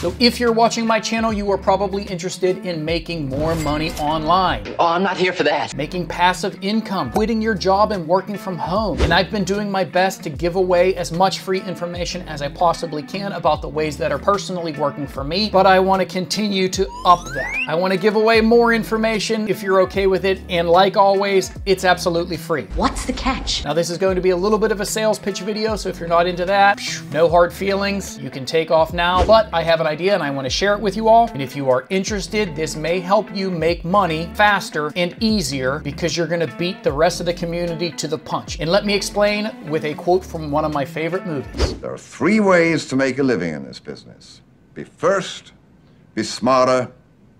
So if you're watching my channel, you are probably interested in making more money online. Oh, I'm not here for that. Making passive income, quitting your job and working from home. And I've been doing my best to give away as much free information as I possibly can about the ways that are personally working for me, but I want to continue to up that. I want to give away more information if you're okay with it, and like always, it's absolutely free. What's the catch? Now this is going to be a little bit of a sales pitch video, so if you're not into that, no hard feelings, you can take off now, but I have an idea and I want to share it with you all. And if you are interested, this may help you make money faster and easier because you're going to beat the rest of the community to the punch. And let me explain with a quote from one of my favorite movies. There are 3 ways to make a living in this business. Be first, be smarter,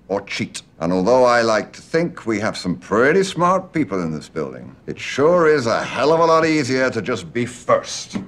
or cheat. And although I like to think we have some pretty smart people in this building, it sure is a hell of a lot easier to just be first.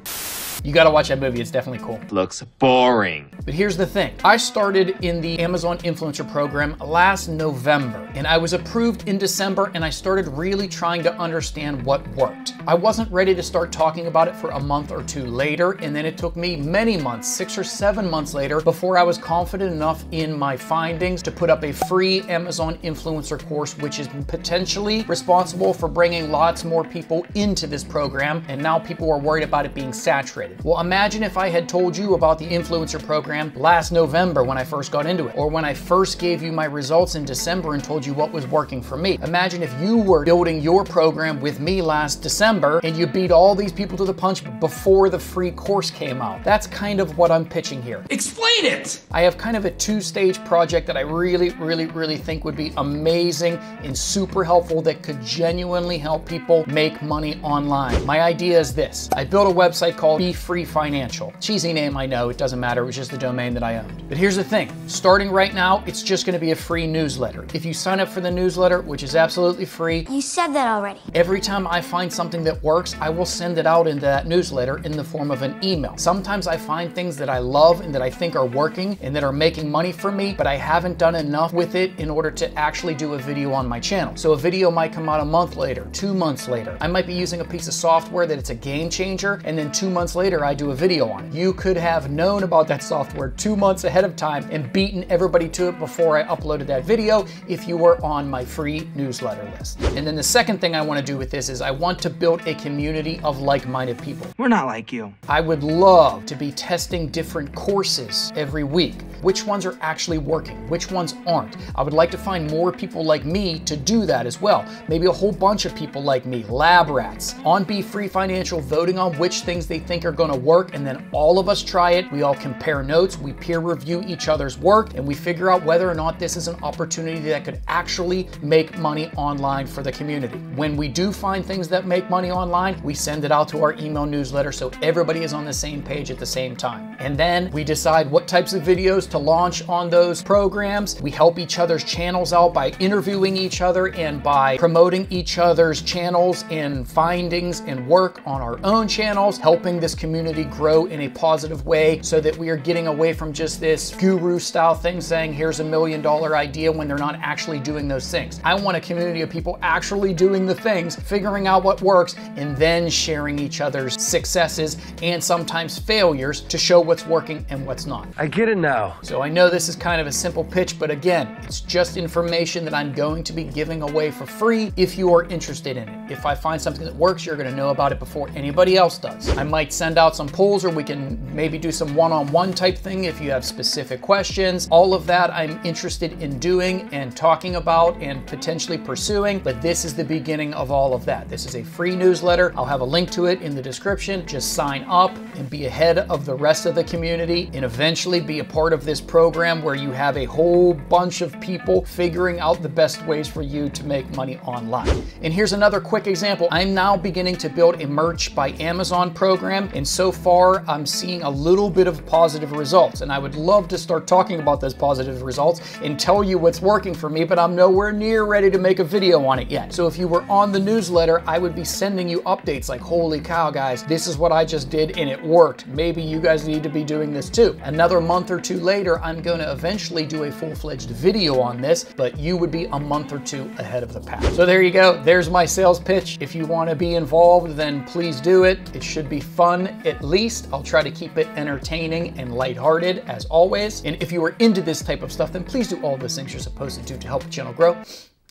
You gotta watch that movie, it's definitely cool. Looks boring. But here's the thing. I started in the Amazon Influencer Program last November, and I was approved in December, and I started really trying to understand what worked. I wasn't ready to start talking about it for a month or 2 later, and then it took me many months, 6 or 7 months later, before I was confident enough in my findings to put up a free Amazon Influencer course, which is potentially responsible for bringing lots more people into this program, and now people are worried about it being saturated. Well, imagine if I had told you about the influencer program last November when I first got into it, or when I first gave you my results in December and told you what was working for me. Imagine if you were building your program with me last December and you beat all these people to the punch before the free course came out. That's kind of what I'm pitching here. Explain it! I have kind of a 2-stage project that I really think would be amazing and super helpful that could genuinely help people make money online. My idea is this. I built a website called BeFreeFinancial. Cheesy name, I know, it doesn't matter, it was just the domain that I owned. But here's the thing, starting right now, it's just gonna be a free newsletter. If you sign up for the newsletter, which is absolutely free, You said that already. every time I find something that works, I will send it out into that newsletter in the form of an email. Sometimes I find things that I love and that I think are working and that are making money for me, but I haven't done enough with it in order to actually do a video on my channel. So a video might come out a month later, 2 months later. I might be using a piece of software that it's a game changer, and then 2 months later I do a video on it. You could have known about that software 2 months ahead of time and beaten everybody to it before I uploaded that video if you were on my free newsletter list. And then the second thing I want to do with this is I want to build a community of like-minded people. We're not like you. I would love to be testing different courses every week. Which ones are actually working? Which ones aren't? I would like to find more people like me to do that as well. Maybe a whole bunch of people like me, lab rats, on BeFreeFinancial, voting on which things they think are gonna work, and then all of us try it. We all compare notes, we peer review each other's work, and we figure out whether or not this is an opportunity that could actually make money online for the community. When we do find things that make money online, we send it out to our email newsletter so everybody is on the same page at the same time. And then we decide what types of videos to launch on those programs. We help each other's channels out by interviewing each other and by promoting each other's channels and findings and work on our own channels, helping this community grow in a positive way so that we are getting away from just this guru style thing saying here's $1 million idea when they're not actually doing those things. I want a community of people actually doing the things, figuring out what works, and then sharing each other's successes and sometimes failures to show what's working and what's not. I get it now. So I know this is kind of a simple pitch, but again, it's just information that I'm going to be giving away for free if you are interested in it. If I find something that works, you're gonna know about it before anybody else does. I might send out some polls, or we can maybe do some one-on-one type thing if you have specific questions. All of that I'm interested in doing and talking about and potentially pursuing, but this is the beginning of all of that. This is a free newsletter. I'll have a link to it in the description. Just sign up and be ahead of the rest of the community and eventually be a part of this program where you have a whole bunch of people figuring out the best ways for you to make money online. And here's another quick example. I'm now beginning to build a Merch by Amazon program, and so far I'm seeing a little bit of positive results, and I would love to start talking about those positive results and tell you what's working for me, but I'm nowhere near ready to make a video on it yet. So if you were on the newsletter, I would be sending you updates like, holy cow guys, this is what I just did and it worked. Maybe you guys need to be doing this too. Another month or 2 later, later, I'm going to eventually do a full-fledged video on this, but you would be a month or two ahead of the pack. So there you go. There's my sales pitch. If you want to be involved, then please do it. It should be fun, at least. I'll try to keep it entertaining and lighthearted as always. And if you are into this type of stuff, then please do all those things you're supposed to do to help the channel grow.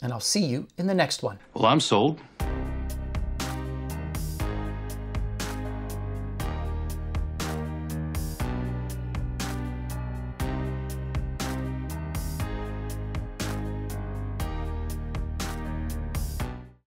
And I'll see you in the next one. Well, I'm sold.